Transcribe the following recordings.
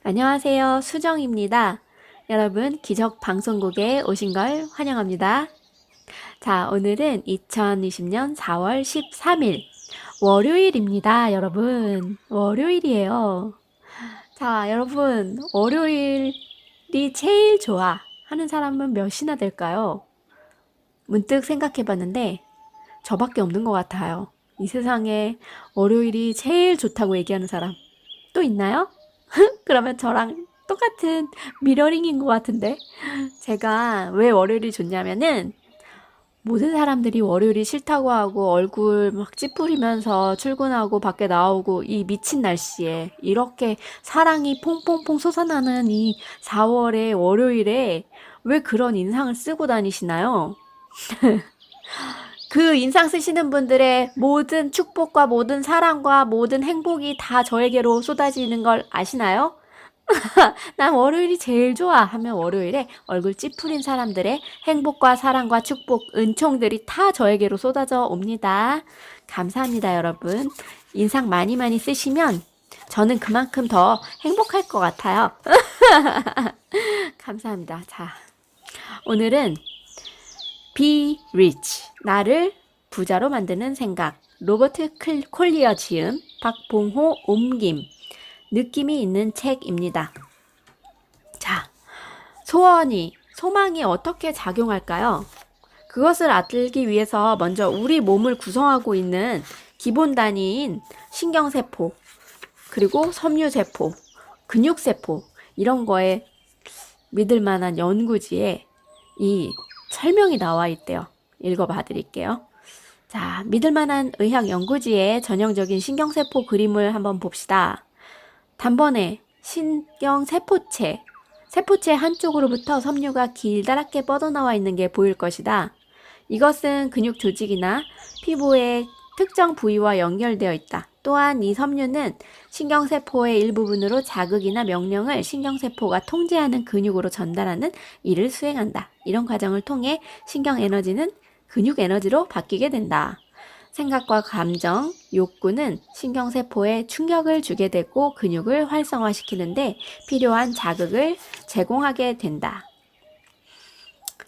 안녕하세요. 수정입니다. 여러분, 기적 방송국에 오신 걸 환영합니다. 자, 오늘은 2020년 4월 13일 월요일입니다. 여러분, 월요일이에요. 자, 여러분, 월요일이 제일 좋아 하는 사람은 몇이나 될까요? 문득 생각해 봤는데 저밖에 없는 것 같아요. 이 세상에 월요일이 제일 좋다고 얘기하는 사람 또 있나요? 그러면 저랑 똑같은 미러링인 것 같은데. 제가 왜 월요일이 좋냐면은 모든 사람들이 월요일이 싫다고 하고 얼굴 막 찌푸리면서 출근하고 밖에 나오고 이 미친 날씨에 이렇게 사랑이 퐁퐁퐁 솟아나는 이 4월의 월요일에 왜 그런 인상을 쓰고 다니시나요? 그 인상 쓰시는 분들의 모든 축복과 모든 사랑과 모든 행복이 다 저에게로 쏟아지는 걸 아시나요? 난 월요일이 제일 좋아 하면 월요일에 얼굴 찌푸린 사람들의 행복과 사랑과 축복, 은총들이 다 저에게로 쏟아져 옵니다. 감사합니다, 여러분. 인상 많이 많이 쓰시면 저는 그만큼 더 행복할 것 같아요. 감사합니다. 자, 오늘은 Be Rich, 나를 부자로 만드는 생각, 로버트 콜리어 지음, 박봉호 옮김, 느낌이 있는 책입니다. 자, 소망이 어떻게 작용할까요? 그것을 알기 위해서 먼저 우리 몸을 구성하고 있는 기본 단위인 신경세포, 그리고 섬유세포, 근육세포, 이런 거에 믿을 만한 연구지에 이 설명이 나와 있대요. 읽어봐 드릴게요. 자, 믿을 만한 의학 연구지의 전형적인 신경세포 그림을 한번 봅시다. 단번에 신경세포체, 세포체 한쪽으로부터 섬유가 길다랗게 뻗어나와 있는 게 보일 것이다. 이것은 근육 조직이나 피부의 특정 부위와 연결되어 있다. 또한 이 섬유는 신경세포의 일부분으로 자극이나 명령을 신경세포가 통제하는 근육으로 전달하는 일을 수행한다. 이런 과정을 통해 신경에너지는 근육에너지로 바뀌게 된다. 생각과 감정, 욕구는 신경세포에 충격을 주게 되고 근육을 활성화시키는데 필요한 자극을 제공하게 된다.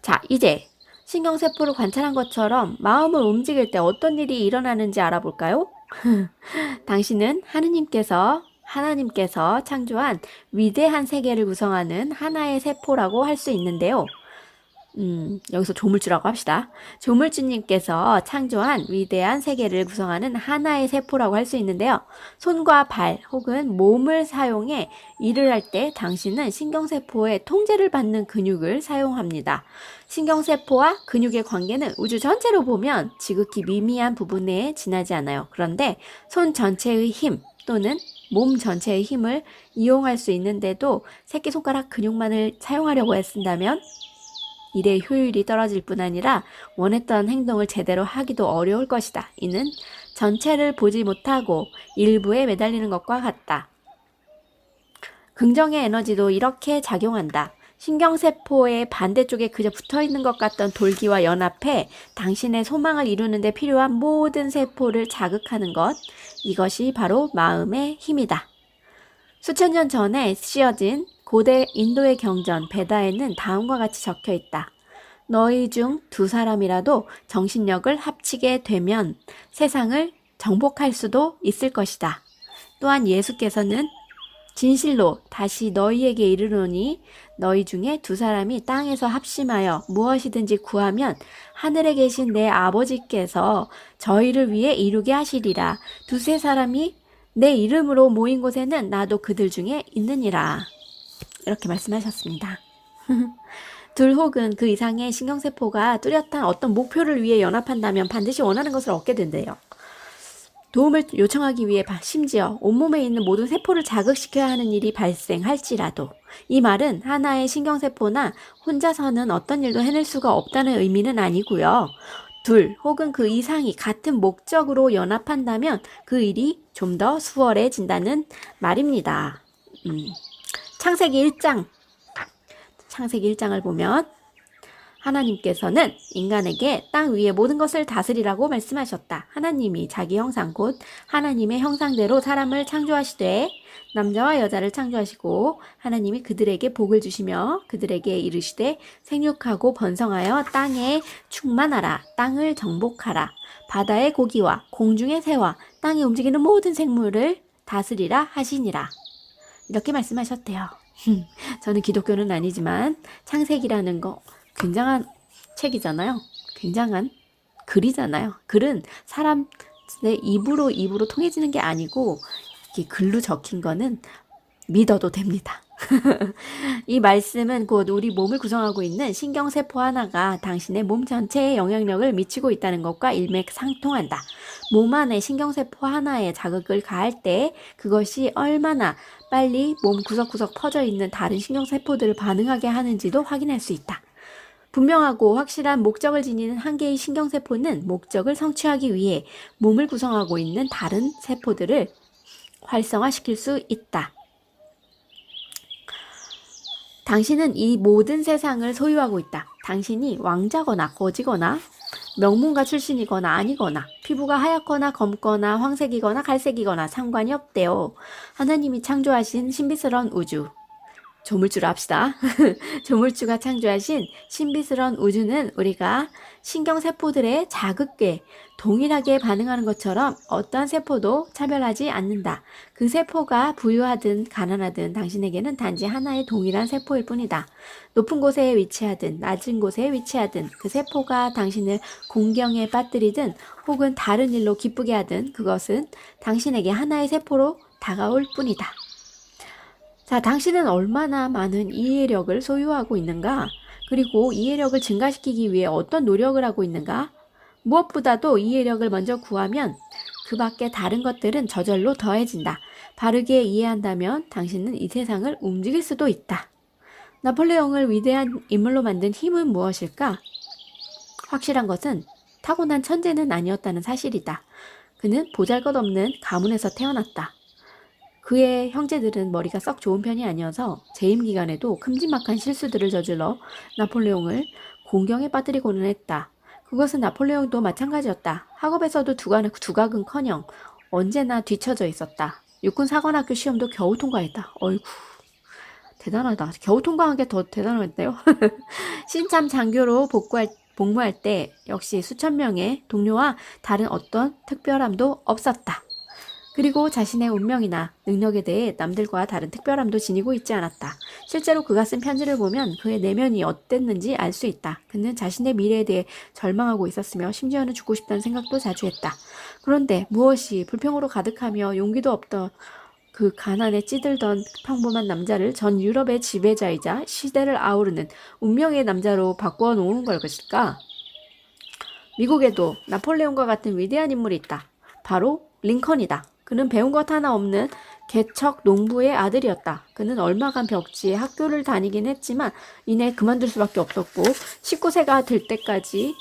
자, 이제 신경세포를 관찰한 것처럼 마음을 움직일 때 어떤 일이 일어나는지 알아볼까요? 당신은 하나님께서 창조한 위대한 세계를 구성하는 하나의 세포라고 할 수 있는데요. 여기서 조물주라고 합시다. 조물주님께서 창조한 위대한 세계를 구성하는 하나의 세포라고 할 수 있는데요. 손과 발 혹은 몸을 사용해 일을 할 때 당신은 신경세포의 통제를 받는 근육을 사용합니다. 신경세포와 근육의 관계는 우주 전체로 보면 지극히 미미한 부분에 지나지 않아요. 그런데 손 전체의 힘 또는 몸 전체의 힘을 이용할 수 있는데도 새끼손가락 근육만을 사용하려고 애쓴다면 일의 효율이 떨어질 뿐 아니라 원했던 행동을 제대로 하기도 어려울 것이다. 이는 전체를 보지 못하고 일부에 매달리는 것과 같다. 긍정의 에너지도 이렇게 작용한다. 신경세포의 반대쪽에 그저 붙어있는 것 같던 돌기와 연합해 당신의 소망을 이루는 데 필요한 모든 세포를 자극하는 것. 이것이 바로 마음의 힘이다. 수천 년 전에 쓰여진 고대 인도의 경전 베다에는 다음과 같이 적혀 있다. 너희 중 두 사람이라도 정신력을 합치게 되면 세상을 정복할 수도 있을 것이다. 또한 예수께서는 진실로 다시 너희에게 이르노니 너희 중에 두 사람이 땅에서 합심하여 무엇이든지 구하면 하늘에 계신 내 아버지께서 저희를 위해 이루게 하시리라. 두세 사람이 내 이름으로 모인 곳에는 나도 그들 중에 있느니라. 이렇게 말씀하셨습니다. 둘 혹은 그 이상의 신경세포가 뚜렷한 어떤 목표를 위해 연합한다면 반드시 원하는 것을 얻게 된대요. 도움을 요청하기 위해 심지어 온몸에 있는 모든 세포를 자극시켜야 하는 일이 발생할지라도 이 말은 하나의 신경세포나 혼자서는 어떤 일도 해낼 수가 없다는 의미는 아니고요. 둘 혹은 그 이상이 같은 목적으로 연합한다면 그 일이 좀 더 수월해진다는 말입니다. 창세기 1장을 보면 하나님께서는 인간에게 땅 위의 모든 것을 다스리라고 말씀하셨다. 하나님이 자기 형상 곧 하나님의 형상대로 사람을 창조하시되 남자와 여자를 창조하시고 하나님이 그들에게 복을 주시며 그들에게 이르시되 생육하고 번성하여 땅에 충만하라. 땅을 정복하라. 바다의 고기와 공중의 새와 땅에 움직이는 모든 생물을 다스리라 하시니라. 이렇게 말씀하셨대요. 저는 기독교는 아니지만 창세기라는 거 굉장한 책이잖아요. 굉장한 글이잖아요. 글은 사람의 입으로 통해지는 게 아니고 이게 글로 적힌 거는 믿어도 됩니다. 이 말씀은 곧 우리 몸을 구성하고 있는 신경세포 하나가 당신의 몸 전체에 영향력을 미치고 있다는 것과 일맥상통한다. 몸 안에 신경세포 하나에 자극을 가할 때 그것이 얼마나 빨리 몸 구석구석 퍼져 있는 다른 신경세포들을 반응하게 하는지도 확인할 수 있다. 분명하고 확실한 목적을 지니는 한 개의 신경세포는 목적을 성취하기 위해 몸을 구성하고 있는 다른 세포들을 활성화시킬 수 있다. 당신은 이 모든 세상을 소유하고 있다. 당신이 왕자거나 거지거나 명문가 출신이거나 아니거나 피부가 하얗거나 검거나 황색이거나 갈색이거나 상관이 없대요. 하나님이 창조하신 신비스러운 우주. 조물주로 합시다. 조물주가 창조하신 신비스러운 우주는 우리가 신경세포들의 자극에 동일하게 반응하는 것처럼 어떠한 세포도 차별하지 않는다. 그 세포가 부유하든 가난하든 당신에게는 단지 하나의 동일한 세포일 뿐이다. 높은 곳에 위치하든 낮은 곳에 위치하든 그 세포가 당신을 공경에 빠뜨리든 혹은 다른 일로 기쁘게 하든 그것은 당신에게 하나의 세포로 다가올 뿐이다. 자, 당신은 얼마나 많은 이해력을 소유하고 있는가? 그리고 이해력을 증가시키기 위해 어떤 노력을 하고 있는가? 무엇보다도 이해력을 먼저 구하면 그 밖에 다른 것들은 저절로 더해진다. 바르게 이해한다면 당신은 이 세상을 움직일 수도 있다. 나폴레옹을 위대한 인물로 만든 힘은 무엇일까? 확실한 것은 타고난 천재는 아니었다는 사실이다. 그는 보잘것없는 가문에서 태어났다. 그의 형제들은 머리가 썩 좋은 편이 아니어서 재임 기간에도 큼지막한 실수들을 저질러 나폴레옹을 공경에 빠뜨리고는 했다. 그것은 나폴레옹도 마찬가지였다. 학업에서도 두각은커녕 언제나 뒤처져 있었다. 육군 사관학교 시험도 겨우 통과했다. 어이구, 대단하다. 겨우 통과한 게 더 대단하겠네요. 신참 장교로 복무할 때 역시 수천 명의 동료와 다른 어떤 특별함도 없었다. 그리고 자신의 운명이나 능력에 대해 남들과 다른 특별함도 지니고 있지 않았다. 실제로 그가 쓴 편지를 보면 그의 내면이 어땠는지 알 수 있다. 그는 자신의 미래에 대해 절망하고 있었으며 심지어는 죽고 싶다는 생각도 자주 했다. 그런데 무엇이 불평으로 가득하며 용기도 없던 그 가난에 찌들던 평범한 남자를 전 유럽의 지배자이자 시대를 아우르는 운명의 남자로 바꾸어 놓은 것일까? 미국에도 나폴레옹과 같은 위대한 인물이 있다. 바로 링컨이다. 그는 배운 것 하나 없는 개척 농부의 아들이었다. 그는 얼마간 벽지에 학교를 다니긴 했지만 이내 그만둘 수밖에 없었고 19세가 될 때까지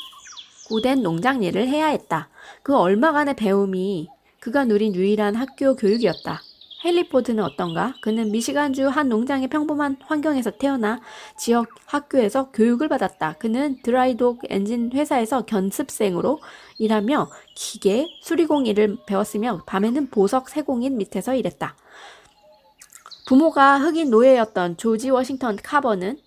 고된 농장 일을 해야 했다. 그 얼마간의 배움이 그가 누린 유일한 학교 교육이었다. 헨리 포드는 어떤가? 그는 미시간주 한 농장의 평범한 환경에서 태어나 지역 학교에서 교육을 받았다. 그는 드라이독 엔진 회사에서 견습생으로 일하며 기계, 수리공 일을 배웠으며 밤에는 보석 세공인 밑에서 일했다. 부모가 흑인 노예였던 조지 워싱턴 카버는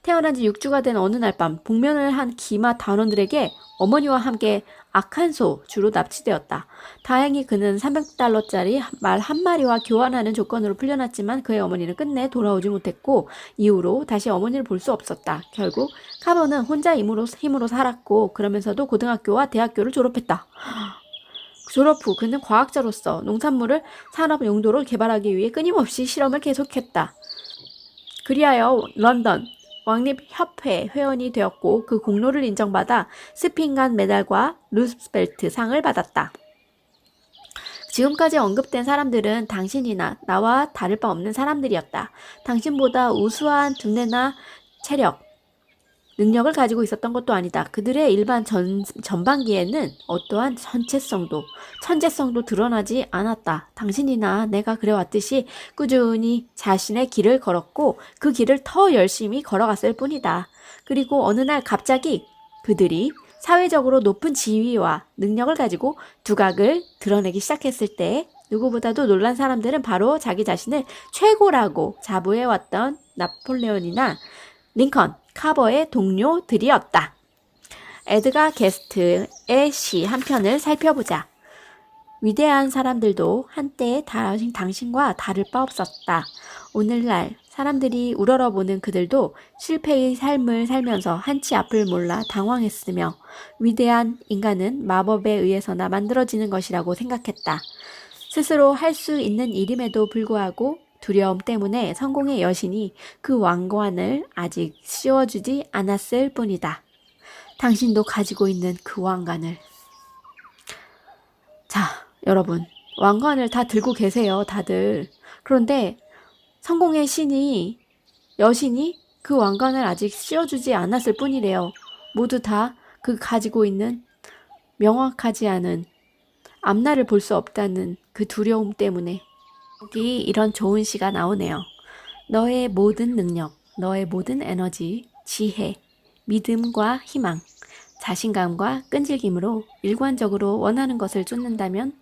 태어난 지 6주가 된 어느 날 밤 복면을 한 기마 단원들에게 어머니와 함께 악한 소 주로 납치되었다. 다행히 그는 300달러짜리 말 한 마리와 교환하는 조건으로 풀려났지만 그의 어머니는 끝내 돌아오지 못했고 이후로 다시 어머니를 볼 수 없었다. 결국 카버는 혼자 힘으로 살았고 그러면서도 고등학교와 대학교를 졸업했다. 졸업 후 그는 과학자로서 농산물을 산업 용도로 개발하기 위해 끊임없이 실험을 계속했다. 그리하여 런던 왕립협회 회원이 되었고 그 공로를 인정받아 스핑간 메달과 루스벨트 상을 받았다. 지금까지 언급된 사람들은 당신이나 나와 다를 바 없는 사람들이었다. 당신보다 우수한 두뇌나 체력, 능력을 가지고 있었던 것도 아니다. 그들의 일반 전반기에는 어떠한 천재성도 드러나지 않았다. 당신이나 내가 그래왔듯이 꾸준히 자신의 길을 걸었고 그 길을 더 열심히 걸어갔을 뿐이다. 그리고 어느 날 갑자기 그들이 사회적으로 높은 지위와 능력을 가지고 두각을 드러내기 시작했을 때 누구보다도 놀란 사람들은 바로 자기 자신을 최고라고 자부해왔던 나폴레온이나 링컨, 카버의 동료들이었다. 에드가 게스트의 시 한 편을 살펴보자. 위대한 사람들도 한때 당신과 다를 바 없었다. 오늘날 사람들이 우러러보는 그들도 실패의 삶을 살면서 한치 앞을 몰라 당황했으며 위대한 인간은 마법에 의해서나 만들어지는 것이라고 생각했다. 스스로 할 수 있는 일임에도 불구하고 두려움 때문에 성공의 여신이 그 왕관을 아직 씌워주지 않았을 뿐이다. 당신도 가지고 있는 그 왕관을. 자, 여러분, 왕관을 다 들고 계세요, 다들. 그런데 성공의 여신이 그 왕관을 아직 씌워주지 않았을 뿐이래요. 모두 다 그 가지고 있는 명확하지 않은 앞날을 볼 수 없다는 그 두려움 때문에. 여기 이런 좋은 시가 나오네요. 너의 모든 능력, 너의 모든 에너지, 지혜, 믿음과 희망, 자신감과 끈질김으로 일관적으로 원하는 것을 쫓는다면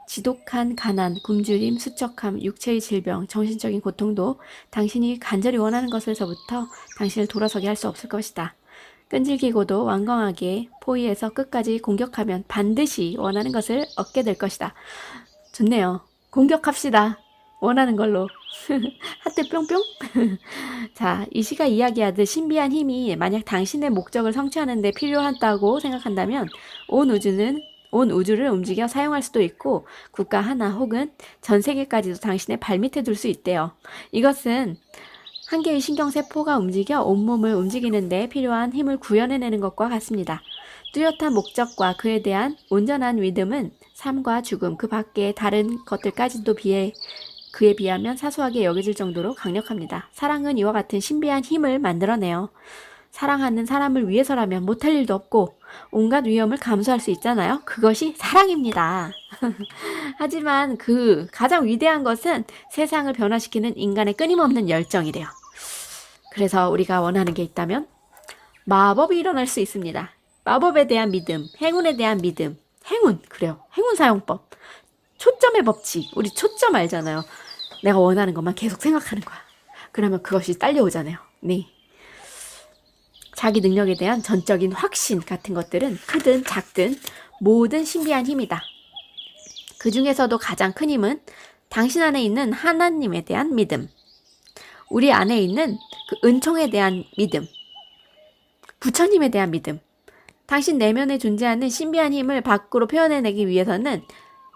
지독한 가난, 굶주림, 수척함, 육체의 질병, 정신적인 고통도 당신이 간절히 원하는 것에서부터 당신을 돌아서게 할 수 없을 것이다. 끈질기고도 완강하게 포위해서 끝까지 공격하면 반드시 원하는 것을 얻게 될 것이다. 좋네요. 공격합시다. 원하는 걸로. 하트 뿅뿅. 자, 이 시가 이야기하듯 신비한 힘이 만약 당신의 목적을 성취하는 데 필요하다고 생각한다면 온 우주를 움직여 사용할 수도 있고 국가 하나 혹은 전 세계까지도 당신의 발밑에 둘 수 있대요. 이것은 한 개의 신경세포가 움직여 온몸을 움직이는 데 필요한 힘을 구현해내는 것과 같습니다. 뚜렷한 목적과 그에 대한 온전한 믿음은 삶과 죽음, 그 밖의 다른 것들까지도 그에 비하면 사소하게 여겨질 정도로 강력합니다. 사랑은 이와 같은 신비한 힘을 만들어내요. 사랑하는 사람을 위해서라면 못할 일도 없고 온갖 위험을 감수할 수 있잖아요. 그것이 사랑입니다. 하지만 그 가장 위대한 것은 세상을 변화시키는 인간의 끊임없는 열정이래요. 그래서 우리가 원하는 게 있다면 마법이 일어날 수 있습니다. 마법에 대한 믿음, 행운에 대한 믿음. 그래요. 행운 사용법. 초점의 법칙. 우리 초점 알잖아요. 내가 원하는 것만 계속 생각하는 거야. 그러면 그것이 딸려오잖아요. 네. 자기 능력에 대한 전적인 확신 같은 것들은 크든 작든 모든 신비한 힘이다. 그 중에서도 가장 큰 힘은 당신 안에 있는 하나님에 대한 믿음, 우리 안에 있는 그 은총에 대한 믿음, 부처님에 대한 믿음. 당신 내면에 존재하는 신비한 힘을 밖으로 표현해내기 위해서는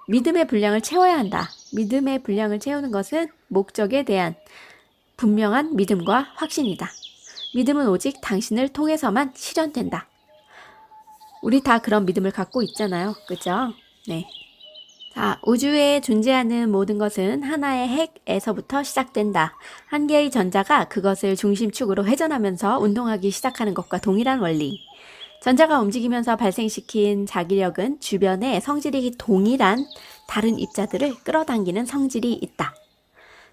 믿음의 분량을 채워야 한다. 믿음의 분량을 채우는 것은 목적에 대한 분명한 믿음과 확신이다. 믿음은 오직 당신을 통해서만 실현된다. 우리 다 그런 믿음을 갖고 있잖아요. 그죠? 네. 자, 우주에 존재하는 모든 것은 하나의 핵에서부터 시작된다. 한 개의 전자가 그것을 중심축으로 회전하면서 운동하기 시작하는 것과 동일한 원리. 전자가 움직이면서 발생시킨 자기력은 주변에 성질이 동일한 다른 입자들을 끌어당기는 성질이 있다.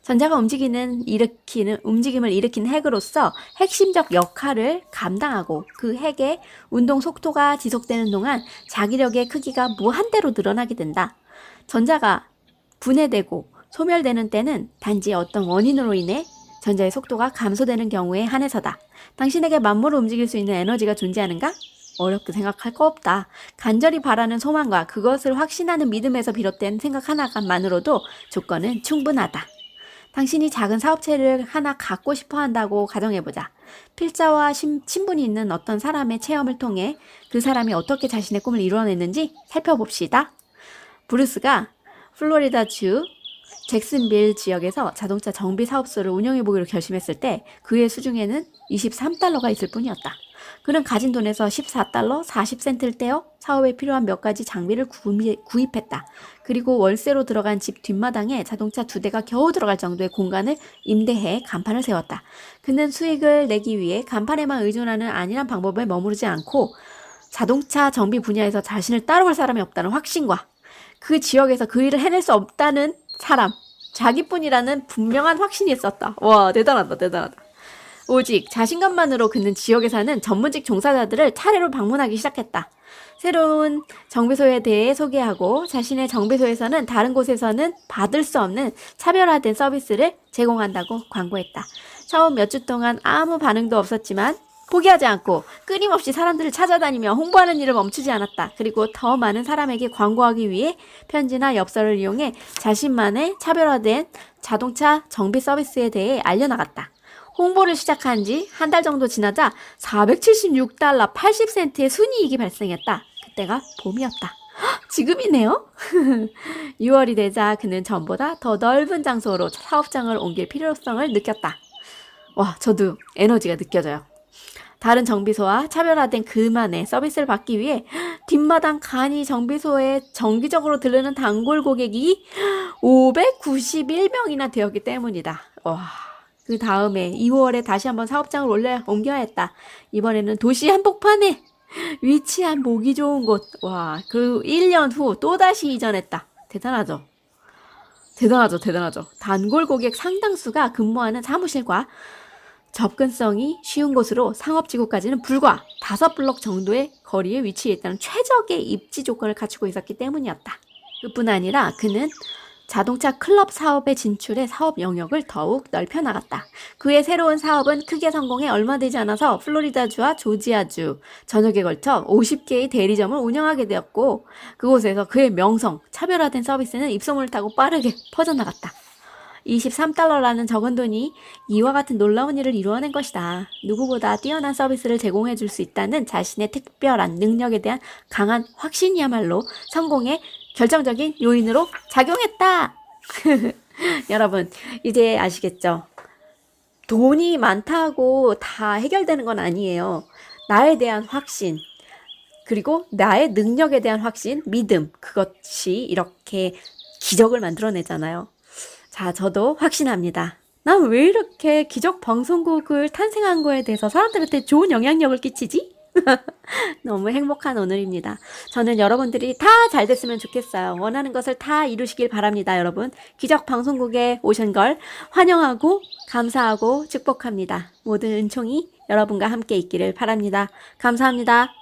전자가 움직임을 일으키는 핵으로서 핵심적 역할을 감당하고 그 핵의 운동 속도가 지속되는 동안 자기력의 크기가 무한대로 늘어나게 된다. 전자가 분해되고 소멸되는 때는 단지 어떤 원인으로 인해 전자의 속도가 감소되는 경우에 한해서다. 당신에게 만물을 움직일 수 있는 에너지가 존재하는가? 어렵게 생각할 거 없다. 간절히 바라는 소망과 그것을 확신하는 믿음에서 비롯된 생각 하나만으로도 조건은 충분하다. 당신이 작은 사업체를 하나 갖고 싶어 한다고 가정해보자. 필자와 친분이 있는 어떤 사람의 체험을 통해 그 사람이 어떻게 자신의 꿈을 이루어냈는지 살펴봅시다. 브루스가 플로리다주 잭슨빌 지역에서 자동차 정비 사업소를 운영해보기로 결심했을 때 그의 수중에는 $23가 있을 뿐이었다. 그는 가진 돈에서 14달러 40센트를 떼어 사업에 필요한 몇 가지 장비를 구입했다. 그리고 월세로 들어간 집 뒷마당에 자동차 2대가 겨우 들어갈 정도의 공간을 임대해 간판을 세웠다. 그는 수익을 내기 위해 간판에만 의존하는 안일한 방법에 머무르지 않고 자동차 정비 분야에서 자신을 따라올 사람이 없다는 확신과 그 지역에서 그 일을 해낼 수 없다는 사람, 자기뿐이라는 분명한 확신이 있었다. 와, 대단하다, 대단하다. 오직 자신감만으로 그는 지역에 사는 전문직 종사자들을 차례로 방문하기 시작했다. 새로운 정비소에 대해 소개하고 자신의 정비소에서는 다른 곳에서는 받을 수 없는 차별화된 서비스를 제공한다고 광고했다. 처음 몇 주 동안 아무 반응도 없었지만 포기하지 않고 끊임없이 사람들을 찾아다니며 홍보하는 일을 멈추지 않았다. 그리고 더 많은 사람에게 광고하기 위해 편지나 엽서를 이용해 자신만의 차별화된 자동차 정비 서비스에 대해 알려나갔다. 홍보를 시작한 지 한 달 정도 지나자 476달러 80센트의 순이익이 발생했다. 그때가 봄이었다. 지금이네요? 6월이 되자 그는 전보다 더 넓은 장소로 사업장을 옮길 필요성을 느꼈다. 와, 저도 에너지가 느껴져요. 다른 정비소와 차별화된 그만의 서비스를 받기 위해 뒷마당 간이 정비소에 정기적으로 들르는 단골 고객이 591명이나 되었기 때문이다. 와, 그 다음에 2월에 다시 한번 사업장을 옮겨야 했다. 이번에는 도시 한복판에 위치한 보기 좋은 곳. 와, 그 1년 후 또다시 이전했다. 대단하죠? 대단하죠, 대단하죠. 단골 고객 상당수가 근무하는 사무실과 접근성이 쉬운 곳으로 상업지구까지는 불과 5블록 정도의 거리에 위치해 있다는 최적의 입지 조건을 갖추고 있었기 때문이었다. 그뿐 아니라 그는 자동차 클럽 사업에 진출해 사업 영역을 더욱 넓혀나갔다. 그의 새로운 사업은 크게 성공해 얼마 되지 않아서 플로리다주와 조지아주 전역에 걸쳐 50개의 대리점을 운영하게 되었고 그곳에서 그의 명성, 차별화된 서비스는 입소문을 타고 빠르게 퍼져나갔다. 23달러라는 적은 돈이 이와 같은 놀라운 일을 이루어낸 것이다. 누구보다 뛰어난 서비스를 제공해 줄 수 있다는 자신의 특별한 능력에 대한 강한 확신이야말로 성공의 결정적인 요인으로 작용했다. 여러분, 이제 아시겠죠? 돈이 많다고 다 해결되는 건 아니에요. 나에 대한 확신, 그리고 나의 능력에 대한 확신, 믿음, 그것이 이렇게 기적을 만들어내잖아요. 자, 저도 확신합니다. 난 왜 이렇게 기적 방송국을 탄생한 거에 대해서 사람들한테 좋은 영향력을 끼치지? 너무 행복한 오늘입니다. 저는 여러분들이 다 잘 됐으면 좋겠어요. 원하는 것을 다 이루시길 바랍니다, 여러분. 기적 방송국에 오신 걸 환영하고 감사하고 축복합니다. 모든 은총이 여러분과 함께 있기를 바랍니다. 감사합니다.